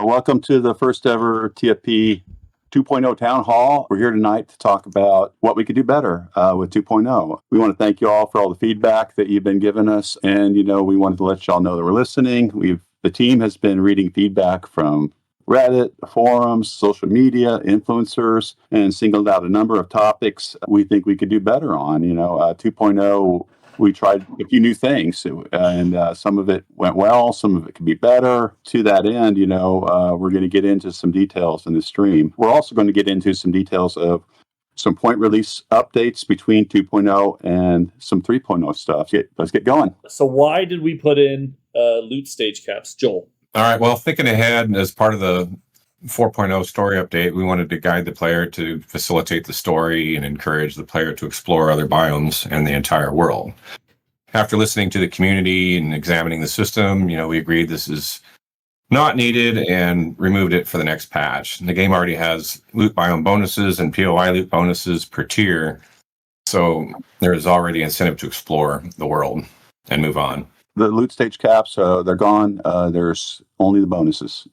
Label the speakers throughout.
Speaker 1: Welcome to the first ever TFP 2.0 Town Hall. We're here tonight to talk about what we could do better with 2.0. We want to thank you all for all the feedback that you've been giving us. And, we wanted to let y'all know that we're listening. The team has been reading feedback from Reddit, forums, social media, influencers, and singled out a number of topics we think we could do better on. 2.0, we tried a few new things, and some of it went well, some of it could be better. To that end, we're going to get into some details in the stream. We're also going to get into some details of some point release updates between 2.0 and some 3.0 stuff. Let's get going.
Speaker 2: So why did we put in loot stage caps, Joel?
Speaker 3: All right. Well, thinking ahead, as part of the 4.0 story update, we wanted to guide the player to facilitate the story and encourage the player to explore other biomes and the entire world. After listening to the community and examining the system, we agreed this is not needed and removed it for the next patch. The game already has loot biome bonuses and POI loot bonuses per tier, so there is already incentive to explore the world and move on.
Speaker 1: The loot stage caps, they're gone. There's only the bonuses.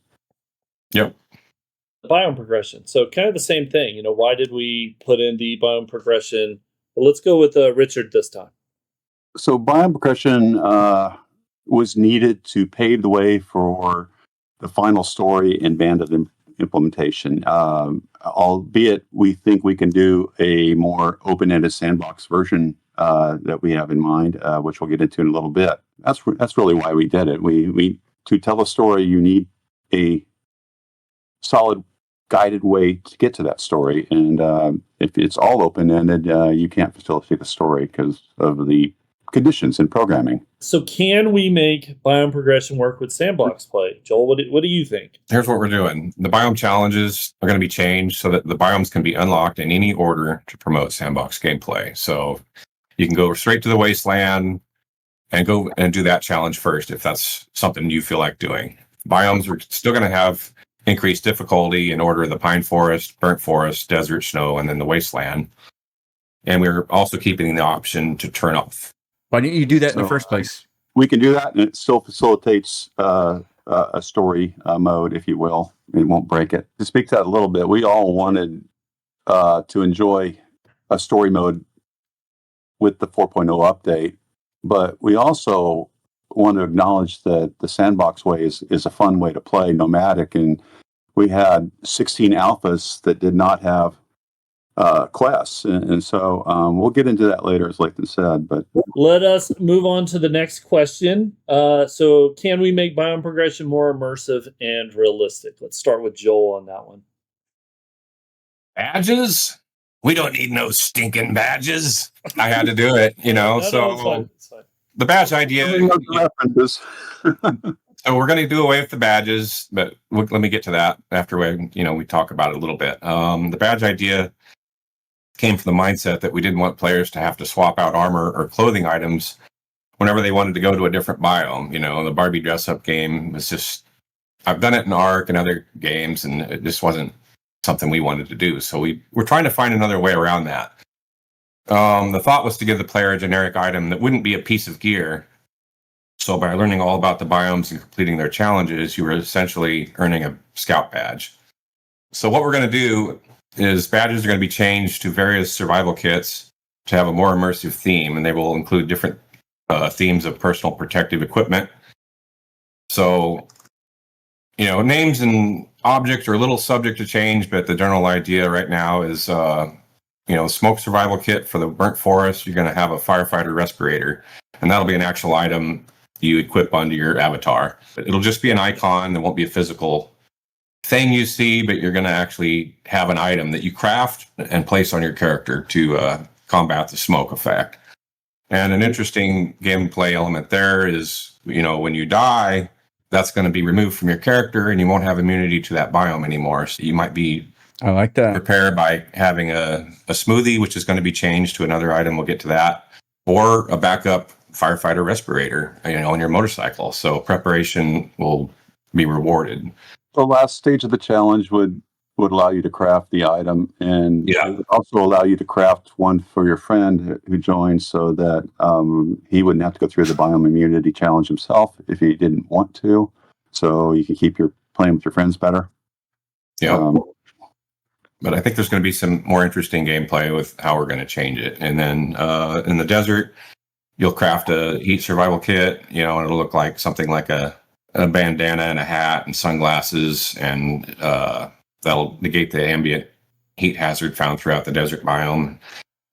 Speaker 3: Yep.
Speaker 2: Biome progression. So kind of the same thing. Why did we put in the biome progression? Well, let's go with Richard this time.
Speaker 1: So biome progression was needed to pave the way for the final story and Bandit implementation. Albeit we think we can do a more open-ended sandbox version that we have in mind, which we'll get into in a little bit. That's really why we did it. We to tell a story, you need a solid guided way to get to that story. And if it's all open-ended, you can't facilitate the story because of the conditions in programming.
Speaker 2: So can we make biome progression work with sandbox play? Joel, what do you think?
Speaker 3: Here's what we're doing. The biome challenges are going to be changed so that the biomes can be unlocked in any order to promote sandbox gameplay. So you can go straight to the wasteland and go and do that challenge first if that's something you feel like doing. Biomes are still going to have increased difficulty in order of the pine forest, burnt forest, desert, snow, and then the wasteland. And we're also keeping the option to turn off.
Speaker 4: Why didn't you do that in the first place?
Speaker 1: We can do that, and it still facilitates a story mode, if you will. It won't break it. To speak to that a little bit, we all wanted to enjoy a story mode with the 4.0 update, but we also want to acknowledge that the sandbox way is a fun way to play, nomadic, and we had 16 alphas that did not have quests, and so we'll get into that later, as Lathan said. But
Speaker 2: let us move on to the next question. So can we make biome progression more immersive and realistic? Let's start with Joel on that one.
Speaker 3: Badges? We don't need no stinking badges. I had to do it, so
Speaker 2: it's fine.
Speaker 3: The badge idea.
Speaker 1: references.
Speaker 3: So we're going to do away with the badges, but let me get to that after we talk about it a little bit. The badge idea came from the mindset that we didn't want players to have to swap out armor or clothing items whenever they wanted to go to a different biome. The Barbie dress-up game was just, I've done it in ARC and other games, and it just wasn't something we wanted to do. So we're trying to find another way around that. The thought was to give the player a generic item that wouldn't be a piece of gear. So by learning all about the biomes and completing their challenges, you were essentially earning a scout badge. So what we're going to do is badges are going to be changed to various survival kits to have a more immersive theme, and they will include different themes of personal protective equipment. So, names and objects are a little subject to change, but the general idea right now is, smoke survival kit for the burnt forest. You're going to have a firefighter respirator, and that'll be an actual item you equip onto your avatar. But it'll just be an icon. There won't be a physical thing you see, but you're going to actually have an item that you craft and place on your character to combat the smoke effect. And an interesting gameplay element there is, when you die, that's going to be removed from your character and you won't have immunity to that biome anymore. So you might be
Speaker 4: I like that.
Speaker 3: prepared by having a smoothie, which is going to be changed to another item. We'll get to that. Or a backup firefighter respirator, on your motorcycle. So preparation will be rewarded.
Speaker 1: The last stage of the challenge would allow you to craft the item, and it would also allow you to craft one for your friend who joins, so that he wouldn't have to go through the biome immunity challenge himself if he didn't want to. So you can keep your playing with your friends better.
Speaker 3: Yeah. But I think there's going to be some more interesting gameplay with how we're going to change it. And then in the desert, you'll craft a heat survival kit, and it'll look like something like a bandana and a hat and sunglasses, and that'll negate the ambient heat hazard found throughout the desert biome.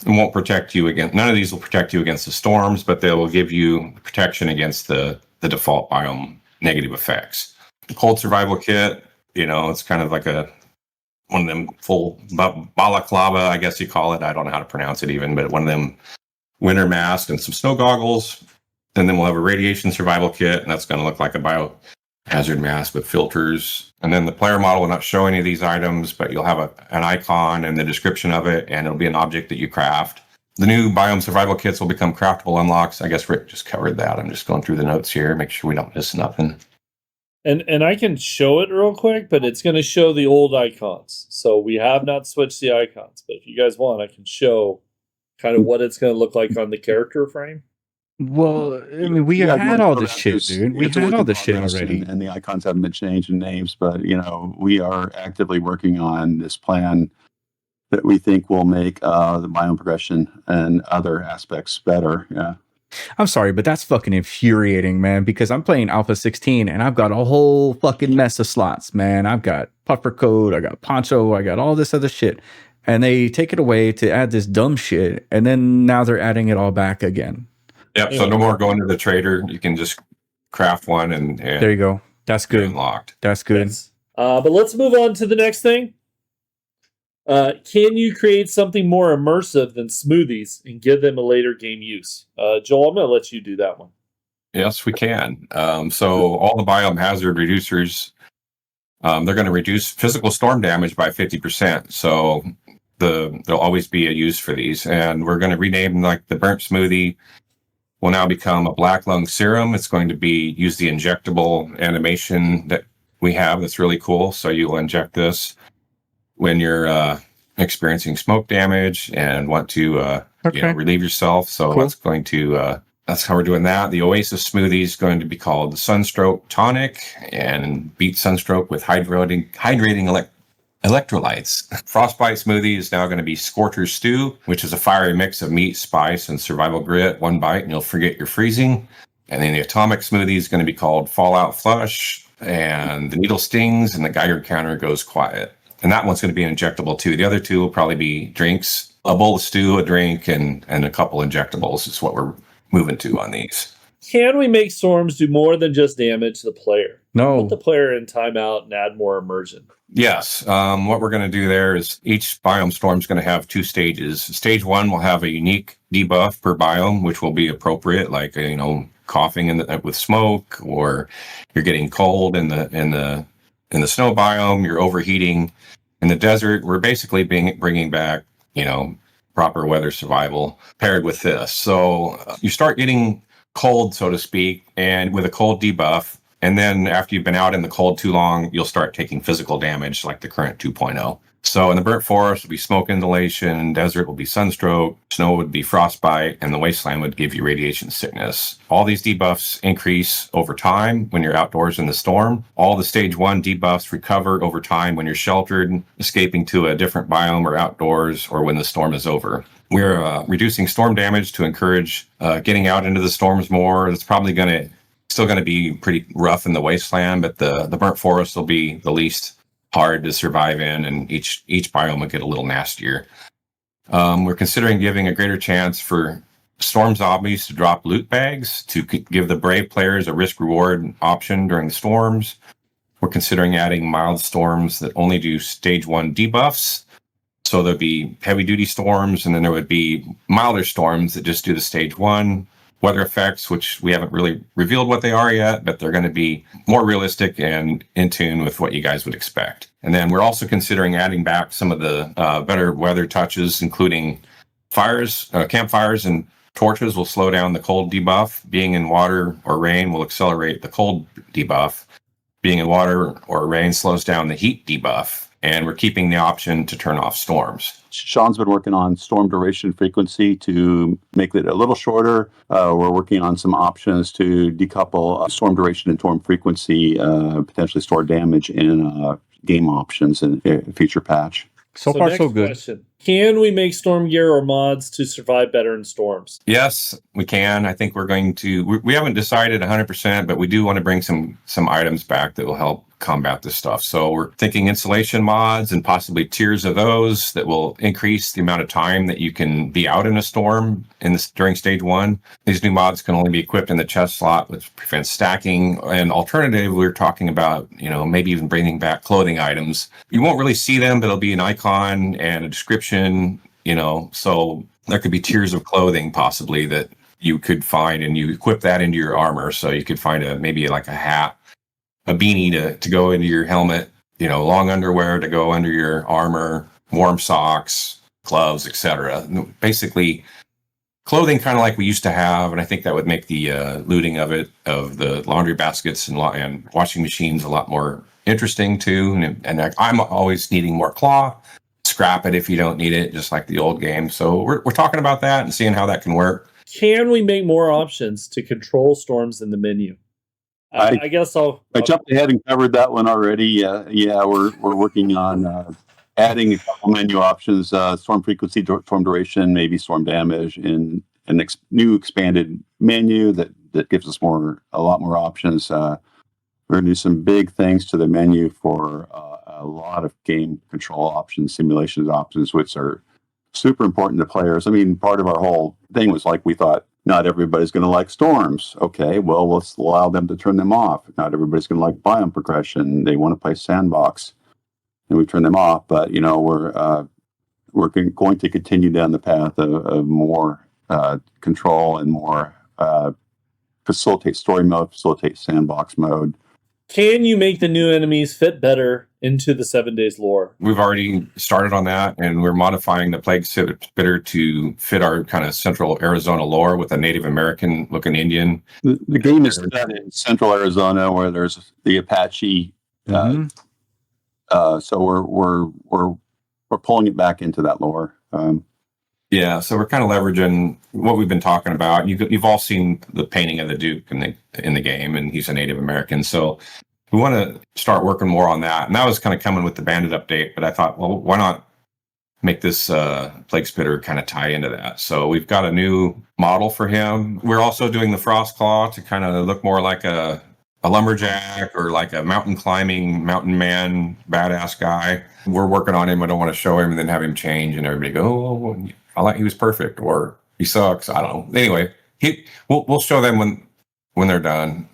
Speaker 3: And won't protect you against, none of these will protect you against the storms, but they will give you protection against the default biome negative effects. The cold survival kit, it's kind of like one of them full balaclava, I guess you call it. I don't know how to pronounce it even, but one of them winter masks and some snow goggles. And then we'll have a radiation survival kit, and that's going to look like a biohazard mask with filters. And then the player model will not show any of these items, but you'll have an icon and the description of it, and it'll be an object that you craft. The new biome survival kits will become craftable unlocks. I guess Rick just covered that. I'm just going through the notes here, make sure we don't miss nothing.
Speaker 2: And I can show it real quick, but it's going to show the old icons. So we have not switched the icons. But if you guys want, I can show kind of what it's going to look like on the character frame.
Speaker 4: Well, I mean, we had all this shit, dude. We had all this shit already.
Speaker 1: And the icons haven't been changed in names, but, we are actively working on this plan that we think will make the biome progression and other aspects better. Yeah.
Speaker 4: I'm sorry, but that's fucking infuriating, man, because I'm playing Alpha 16 and I've got a whole fucking mess of slots, man. I've got puffer coat, I got poncho, I got all this other shit. And they take it away to add this dumb shit, and then now they're adding it all back again.
Speaker 3: Yep, so no more going to the trader. You can just craft one and
Speaker 4: there you go. That's good.
Speaker 3: Unlocked.
Speaker 4: That's good.
Speaker 2: Yes. But let's move on to the next thing. Can you create something more immersive than smoothies and give them a later game use? Joel, I'm going to let you do that one.
Speaker 3: Yes, we can. So all the biome hazard reducers, they're going to reduce physical storm damage by 50%. So there'll always be a use for these. And we're going to rename like the burnt smoothie will now become a black lung serum. It's going to use the injectable animation that we have. That's really cool. So you'll inject this when you're experiencing smoke damage and want to relieve yourself. So
Speaker 4: cool.
Speaker 3: That's how we're doing that. The Oasis smoothie is going to be called the Sunstroke Tonic and beat sunstroke with hydrating electrolytes. Frostbite smoothie is now going to be Scorcher Stew, which is a fiery mix of meat, spice, and survival grit. One bite and you'll forget you're freezing. And then the Atomic smoothie is going to be called Fallout Flush, and the needle stings and the Geiger counter goes quiet. And that one's going to be injectable too. The other two will probably be drinks, a bowl of stew, a drink, and a couple injectables is what we're moving to on these.
Speaker 2: Can we make storms do more than just damage the player?
Speaker 4: No.
Speaker 2: Put the player in timeout and add more immersion.
Speaker 3: Yes. What we're going to do there is each biome storm is going to have 2 stages. Stage 1 will have a unique debuff per biome, which will be appropriate, like coughing with smoke, or you're getting cold in the snow biome, you're overheating. In the desert, we're basically bringing back proper weather survival paired with this. So you start getting cold, so to speak, and with a cold debuff. And then after you've been out in the cold too long, you'll start taking physical damage like the current 2.0. So in the burnt forest will be smoke inhalation, desert will be sunstroke, snow would be frostbite, and the wasteland would give you radiation sickness. All these debuffs increase over time when you're outdoors in the storm. All the stage 1 debuffs recover over time when you're sheltered, escaping to a different biome or outdoors, or when the storm is over. We're reducing storm damage to encourage getting out into the storms more. It's probably still going to be pretty rough in the wasteland, but the burnt forest will be the least hard to survive in, and each biome will get a little nastier. We're considering giving a greater chance for storm zombies to drop loot bags to give the brave players a risk-reward option during the storms. We're considering adding mild storms that only do stage 1 debuffs. So there'll be heavy-duty storms, and then there would be milder storms that just do the stage 1 weather effects, which we haven't really revealed what they are yet, but they're going to be more realistic and in tune with what you guys would expect. And then we're also considering adding back some of the better weather touches, including campfires and torches will slow down the cold debuff. Being in water or rain will accelerate the cold debuff. Being in water or rain slows down the heat debuff. and we're keeping the option to turn off storms.
Speaker 1: Sean's been working on storm duration frequency to make it a little shorter. We're working on some options to decouple storm duration and storm frequency, potentially store damage in game options in a future patch.
Speaker 4: So far, so
Speaker 2: next
Speaker 4: good.
Speaker 2: Question. Can we make storm gear or mods to survive better in storms?
Speaker 3: Yes, we can. I think we're going to. We haven't decided 100%, but we do want to bring some items back that will help combat this stuff. So we're thinking insulation mods and possibly tiers of those that will increase the amount of time that you can be out in a storm during stage 1. These new mods can only be equipped in the chest slot, which prevents stacking. And alternative, we're talking about, maybe even bringing back clothing items. You won't really see them, but it'll be an icon and a description, so there could be tiers of clothing possibly that you could find, and you equip that into your armor. So you could find maybe like a hat, a beanie to go into your helmet, long underwear to go under your armor, warm socks, gloves, etc. Basically, clothing kind of like we used to have, and I think that would make the looting of the laundry baskets and washing machines a lot more interesting too. And I'm always needing more cloth. Scrap it if you don't need it, just like the old game. So we're talking about that and seeing how that can work.
Speaker 2: Can we make more options to control storms in the menu? I guess I'll
Speaker 1: jumped ahead and covered that one already. We're working on adding a couple menu options: storm frequency, storm duration, maybe storm damage, in a new expanded menu that gives us a lot more options. We're going to do some big things to the menu for a lot of game control options, simulations options, which are super important to players. I mean, part of our whole thing was we thought not everybody's going to like storms. Okay, well, let's allow them to turn them off. Not everybody's going to like biome progression. They want to play Sandbox, and we turn them off. But we're going to continue down the path of more control and more facilitate story mode, facilitate Sandbox mode.
Speaker 2: Can you make the new enemies fit better into the 7 days lore?
Speaker 3: We've already started on that, and we're modifying the Plague Spitter to fit our kind of central Arizona lore with a Native American looking Indian.
Speaker 1: The game is set in central Arizona where there's the Apache. So we're pulling it back into that lore.
Speaker 3: So we're kind of leveraging what we've been talking about. You've all seen the painting of the Duke in the game, and he's a Native American. So we want to start working more on that. And that was kind of coming with the Bandit update, but I thought, well, why not make this Plague Spitter kind of tie into that? So we've got a new model for him. We're also doing the Frost Claw to kind of look more like a lumberjack or like a mountain climbing mountain man badass guy. We're working on him. I don't want to show him and then have him change and everybody go, oh, he was perfect, or he sucks. I don't know. Anyway, we'll show them when they're done.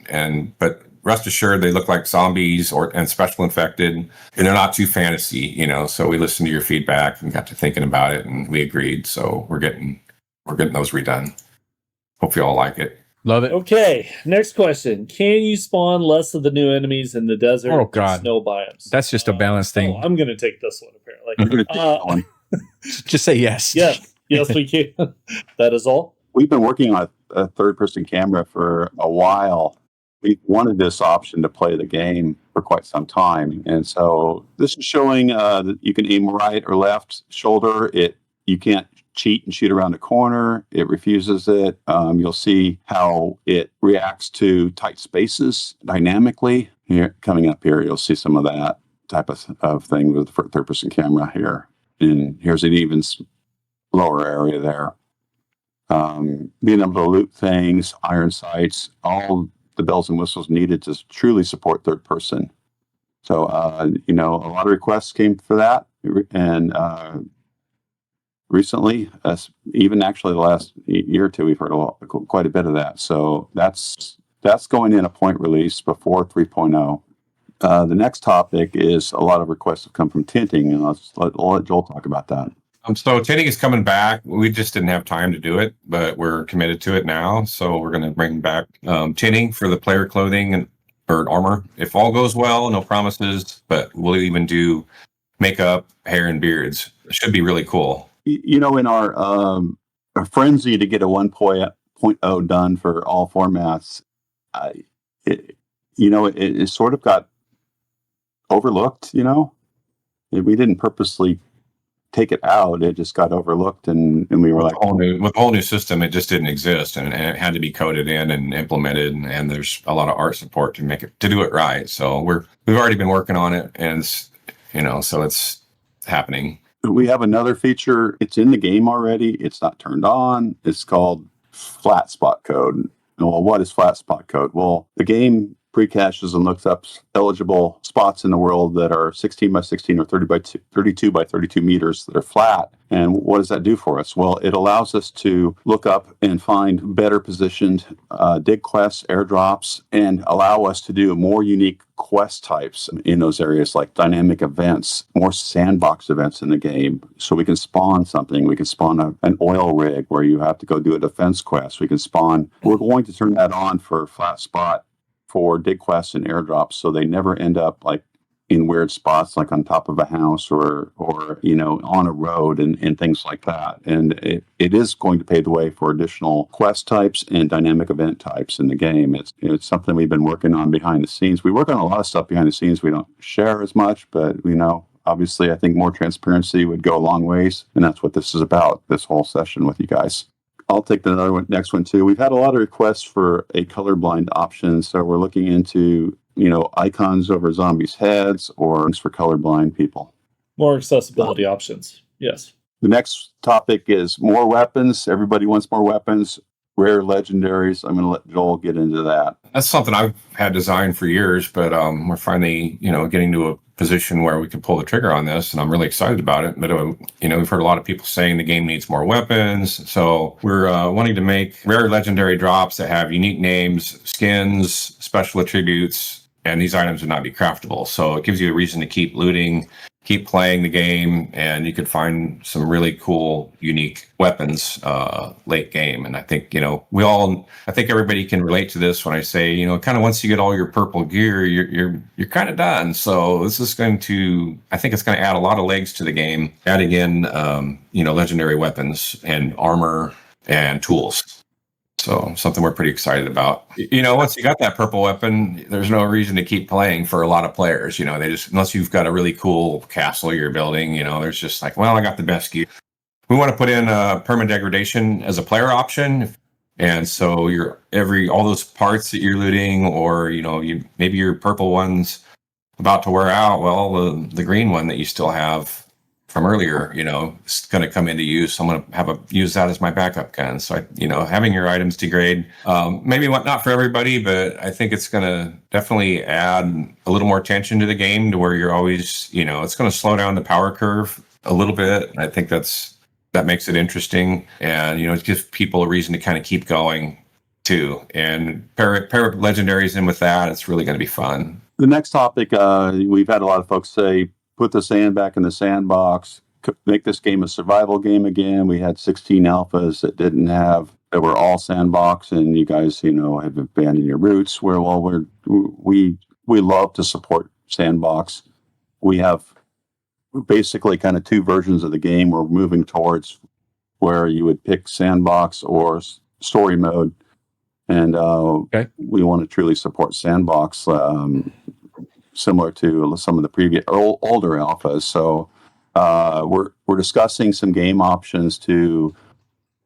Speaker 3: But rest assured, they look like zombies and special infected, and they're not too fantasy, So we listened to your feedback and got to thinking about it, and we agreed. So we're getting those redone. Hope you all like it.
Speaker 4: Love it.
Speaker 2: Okay, next question. Can you spawn less of the new enemies in the desert and snow biomes?
Speaker 4: That's just a balance thing.
Speaker 2: I'm going to take this one, apparently.
Speaker 1: I'm going to take that one.
Speaker 4: Just say yes.
Speaker 2: Yes, we can. That is all.
Speaker 1: We've been working on a third-person camera for a while. We wanted this option to play the game for quite some time. And so this is showing that you can aim right or left shoulder. You can't cheat and shoot around a corner. It refuses it. You'll see how it reacts to tight spaces dynamically. Here, coming up here, you'll see some of that type of thing with the third-person camera here. And here's an even lower area there. Being able to loot things, iron sights, all the bells and whistles needed to truly support third person. So, a lot of requests came for that. And recently, even actually the last year or two, we've heard quite a bit of that. So that's going in a point release before 3.0. The next topic is a lot of requests have come from tinting, and I'll let Joel talk about that.
Speaker 3: So tinting is coming back. We just didn't have time to do it, but we're committed to it now. So we're going to bring back tinting for the player clothing or armor. If all goes well, no promises, but we'll even do makeup, hair, and beards. It should be really cool.
Speaker 1: In our frenzy to get a 1.0 done for all formats, it sort of got overlooked. We didn't purposely take it out. It just got overlooked, and we were like,
Speaker 3: with a whole new system, it just didn't exist, and it had to be coded in and implemented. And there's a lot of art support to do it right. So we've already been working on it, and so it's happening.
Speaker 1: we have another feature. It's in the game already. It's not turned on. It's called flat spot code. Well, what is flat spot code? Well, the game pre-caches and looks up eligible spots in the world that are 16 by 16 or 32 by 32 meters that are flat. And what does that do for us? Well, it allows us to look up and find better positioned dig quests, airdrops, and allow us to do more unique quest types in those areas, like dynamic events, more sandbox events in the game. So we can spawn something. We can spawn an oil rig where you have to go do a defense quest. We're going to turn that on for flat spot for dig quests and airdrops, so they never end up like in weird spots, like on top of a house or on a road and things like that. And it is going to pave the way for additional quest types and dynamic event types in the game. It's something we've been working on behind the scenes. We work on a lot of stuff behind the scenes we don't share as much, but obviously I think more transparency would go a long ways, and that's what this is about, this whole session with you guys. I'll take the next one too. We've had a lot of requests for a colorblind option, so we're looking into icons over zombies' heads or things for colorblind people.
Speaker 2: More accessibility options. Yes.
Speaker 1: The next topic is more weapons. Everybody wants more weapons. Rare legendaries. I'm going to let Joel get into that.
Speaker 3: That's something I've had designed for years, but we're finally, getting to a position where we can pull the trigger on this, and I'm really excited about it. But we've heard a lot of people saying the game needs more weapons, so we're wanting to make rare legendary drops that have unique names, skins, special attributes, and these items would not be craftable. So it gives you a reason to keep looting, keep playing the game, and you could find some really cool, unique weapons late game. And I think, I think everybody can relate to this when I say, kind of once you get all your purple gear, you're kind of done. So this is I think it's going to add a lot of legs to the game, adding in, legendary weapons and armor and tools. So something we're pretty excited about. Once you got that purple weapon, there's no reason to keep playing for a lot of players. They just, unless you've got a really cool castle you're building, there's just like, well, I got the best gear. We want to put in perma degradation as a player option. And so all those parts that you're looting, or, maybe your purple one's about to wear out. Well, the green one that you still have from earlier, it's going to come into use. I'm going to use that as my backup gun. So, having your items degrade, maybe not for everybody, but I think it's going to definitely add a little more tension to the game, to where you're always, it's going to slow down the power curve a little bit. I think that makes it interesting, and it gives people a reason to kind of keep going too. And pair legendaries in with that, it's really going to be fun.
Speaker 1: The next topic, we've had a lot of folks say, put the sand back in the sandbox, make this game a survival game again. We had 16 alphas that were all sandbox, and you guys, have abandoned your roots. We love to support sandbox. We have basically kind of two versions of the game we're moving towards, where you would pick sandbox or story mode. And we want to truly support sandbox, similar to some of the previous older alphas. So we're discussing some game options to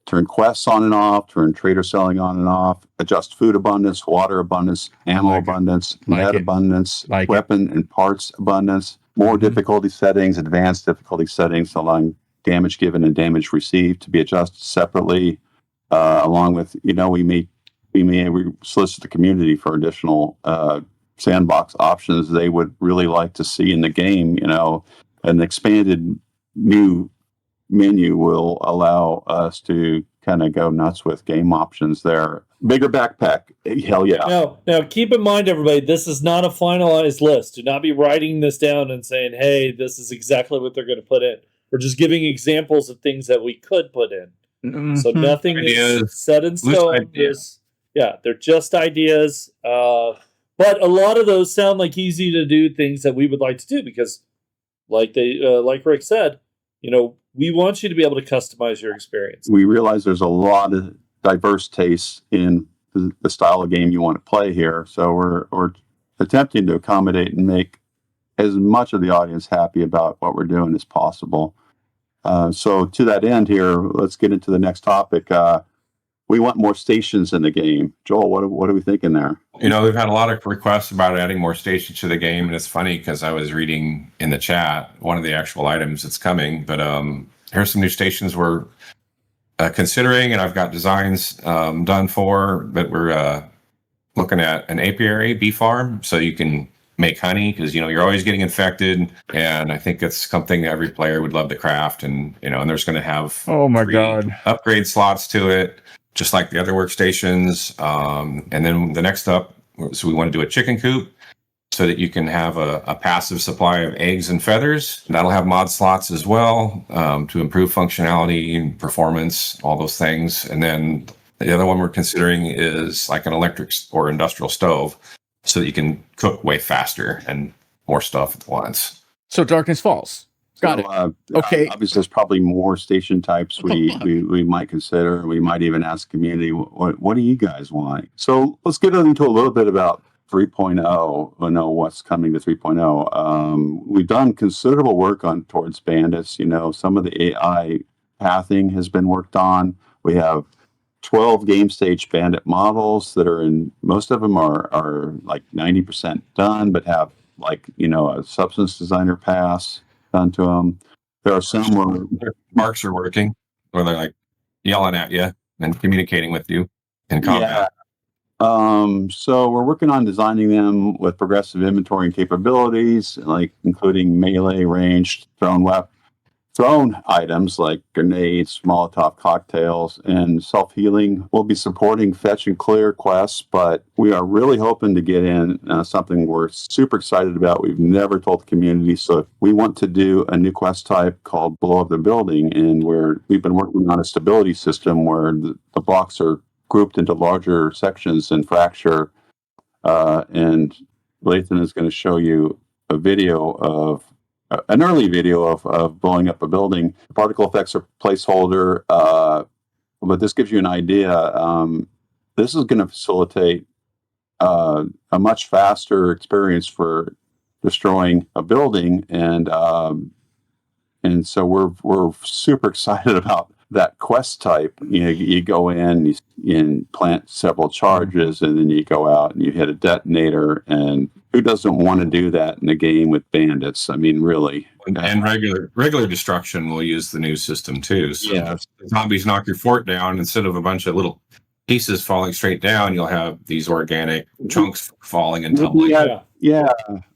Speaker 1: turn quests on and off, turn trader selling on and off, adjust food abundance, water abundance, ammo abundance, net abundance, weapon and parts abundance, more difficulty settings, advanced difficulty settings, allowing damage given and damage received to be adjusted separately, along with, we may solicit the community for additional sandbox options they would really like to see in the game. An expanded new menu will allow us to kind of go nuts with game options there. Bigger backpack, hell yeah.
Speaker 2: Now keep in mind, everybody, this is not a finalized list. Do not be writing this down and saying, hey, this is exactly what they're going to put in. We're just giving examples of things that we could put in. Mm-hmm. So nothing is set in stone. They're just ideas. But a lot of those sound like easy to do things that we would like to do, because like Rick said, we want you to be able to customize your experience.
Speaker 1: We realize there's a lot of diverse tastes in the style of game you want to play here. So we're attempting to accommodate and make as much of the audience happy about what we're doing as possible. So to that end here, let's get into the next topic. We want more stations in the game. Joel, what are we thinking there?
Speaker 3: You know, we've had a lot of requests about adding more stations to the game, and it's funny because I was reading in the chat one of the actual items that's coming, but here's some new stations we're considering, and I've got designs done for, but we're looking at an apiary bee farm, so you can make honey, because you're always getting infected, and I think it's something that every player would love to craft, and and there's going to have
Speaker 4: Oh my
Speaker 3: 3
Speaker 4: God.
Speaker 3: upgrade slots to it, just like the other workstations. And then the next up, so we want to do a chicken coop so that you can have a passive supply of eggs and feathers. That'll have mod slots as well, to improve functionality and performance, all those things. And then the other one we're considering is like an electric or industrial stove, so that you can cook way faster and more stuff at once.
Speaker 4: So Darkness Falls. Got it. Okay.
Speaker 1: Obviously, there's probably more station types we might consider. We might even ask the community, what do you guys want? So let's get into a little bit about 3.0. We know what's coming to 3.0. We've done considerable work towards Bandits. Some of the AI pathing has been worked on. We have 12 game stage Bandit models that are in, most of them are like 90% done, but have a substance designer pass done to them. There are some where
Speaker 3: Marks are working, where they're like yelling at you and communicating with you in combat.
Speaker 1: So we're working on designing them with progressive inventory and capabilities, like including melee, ranged, thrown items like grenades, Molotov cocktails, and self-healing. We'll be supporting fetch and clear quests, but we are really hoping to get in something we're super excited about. We've never told the community. So we want to do a new quest type called Blow Up the Building, and we've been working on a stability system where the blocks are grouped into larger sections and fracture. And Lathan is going to show you a video of an early video of blowing up a building. Particle effects are placeholder, but this gives you an idea. This is going to facilitate a much faster experience for destroying a building, and so we're super excited about that quest type. You go in, you plant several charges, and then you go out and you hit a detonator. And who doesn't want to do that in a game with bandits? I mean, really.
Speaker 3: And regular destruction will use the new system too. So if the zombies knock your fort down, instead of a bunch of little pieces falling straight down, you'll have these organic chunks falling and tumbling.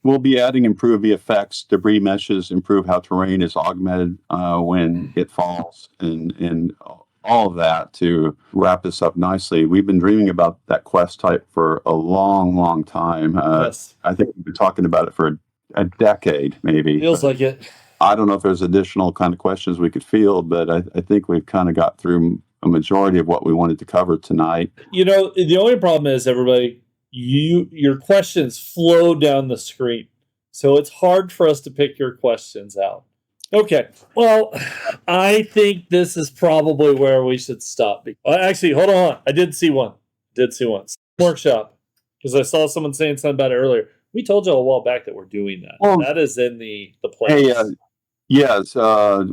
Speaker 1: We'll be adding improved VFX, debris meshes, improve how terrain is augmented when it falls, and all of that to wrap this up nicely. We've been dreaming about that quest type for a long, long time.
Speaker 2: Yes.
Speaker 1: I think we've been talking about it for a decade, maybe.
Speaker 2: Feels like it.
Speaker 1: I don't know if there's additional kind of questions we could field, but I think we've kind of got through a majority of what we wanted to cover tonight.
Speaker 2: The only problem is, everybody, your questions flow down the screen, so it's hard for us to pick your questions out. Okay, well, I think this is probably where we should stop. Actually, hold on. I did see one. Workshop, because I saw someone saying something about it earlier. We told you a while back that we're doing that.
Speaker 1: Well,
Speaker 2: that is in the plans.
Speaker 1: Hey, yes,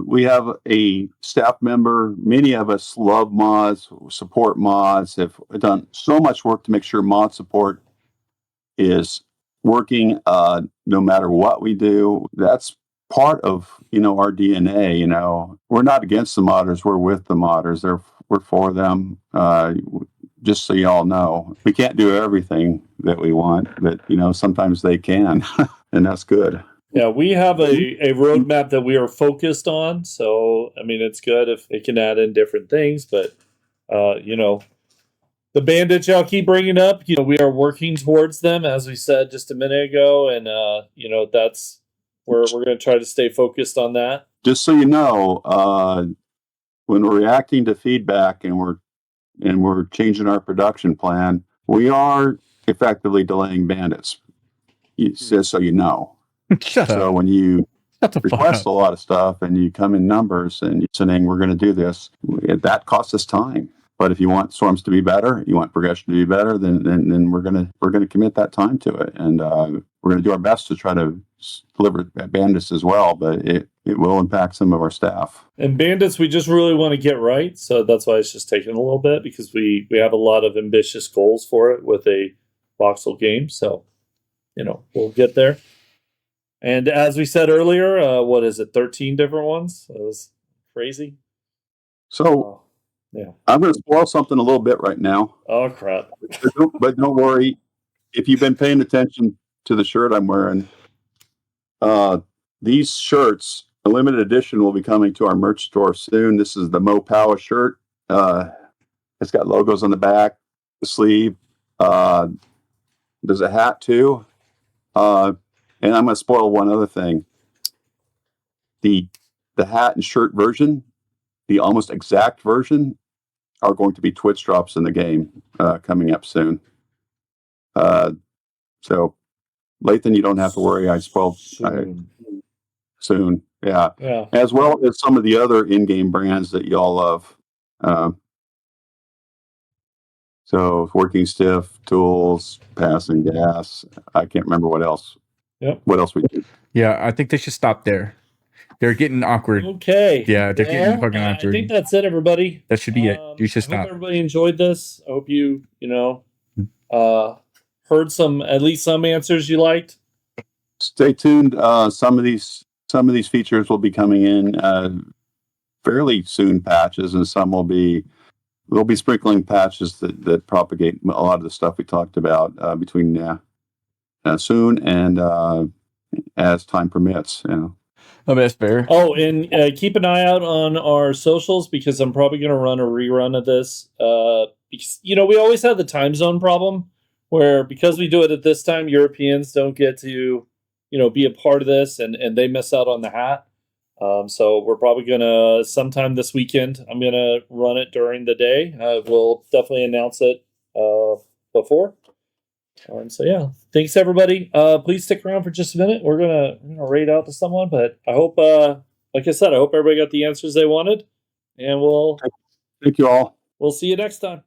Speaker 1: we have a staff member. Many of us love mods, support mods, have done so much work to make sure mod support is working no matter what we do. That's part of our DNA. We're not against the modders, we're with the modders. We're for them. Just so you all know, we can't do everything that we want, but sometimes they can. And that's good.
Speaker 2: Yeah, we have a roadmap that we are focused on. So, I mean, it's good if it can add in different things. But, the bandits y'all keep bringing up, we are working towards them, as we said just a minute ago. And, that's where we're going to try to stay focused on that.
Speaker 1: Just so you know, when we're reacting to feedback and we're changing our production plan, we are effectively delaying bandits. Just so you know.
Speaker 4: Shut up.
Speaker 1: So when you request a lot of stuff and you come in numbers and you're saying we're going to do this, that costs us time. But if you want storms to be better, you want progression to be better, then we're gonna commit that time to it, and we're gonna do our best to try to deliver at Bandits as well. But it will impact some of our staff.
Speaker 2: And Bandits, we just really want to get right, so that's why it's just taking a little bit, because we have a lot of ambitious goals for it with a voxel game. So, we'll get there. And as we said earlier, what is it? 13 different ones. That was crazy.
Speaker 1: So.
Speaker 2: Yeah.
Speaker 1: I'm going to spoil something a little bit right now.
Speaker 2: Oh, crap.
Speaker 1: But don't worry. If you've been paying attention to the shirt I'm wearing, these shirts, a limited edition, will be coming to our merch store soon. This is the Mo Power shirt. It's got logos on the back, the sleeve. There's a hat too. And I'm going to spoil one other thing. The hat and shirt version, the almost exact version, are going to be Twitch drops in the game coming up soon. So, Lathan, you don't have to worry. I spoiled soon. Yeah. As well as some of the other in-game brands that y'all love. So, Working Stiff, Tools, Passing Gas. I can't remember what else.
Speaker 2: Yep.
Speaker 1: What else we did.
Speaker 4: Yeah, I think they should stop there. They're getting awkward.
Speaker 2: Okay.
Speaker 4: Yeah, they're getting fucking awkward.
Speaker 2: I think that's it, everybody.
Speaker 4: That should be it. You should
Speaker 2: I hope
Speaker 4: stop.
Speaker 2: everybody enjoyed this. I hope you heard at least some answers you liked.
Speaker 1: Stay tuned. Some of these features will be coming in fairly soon, patches, and some will be sprinkling patches that propagate a lot of the stuff we talked about between soon and as time permits.
Speaker 4: Oh, that's fair.
Speaker 2: Oh, and keep an eye out on our socials, because I'm probably going to run a rerun of this. Because, we always have the time zone problem where, because we do it at this time, Europeans don't get to, be a part of this, and they miss out on the hat. So we're probably going to, sometime this weekend, I'm going to run it during the day. We'll definitely announce it before. So yeah, thanks everybody. Please stick around for just a minute. We're gonna raid out to someone, but I hope, like I said, I hope everybody got the answers they wanted, and
Speaker 1: thank you all.
Speaker 2: We'll see you next time.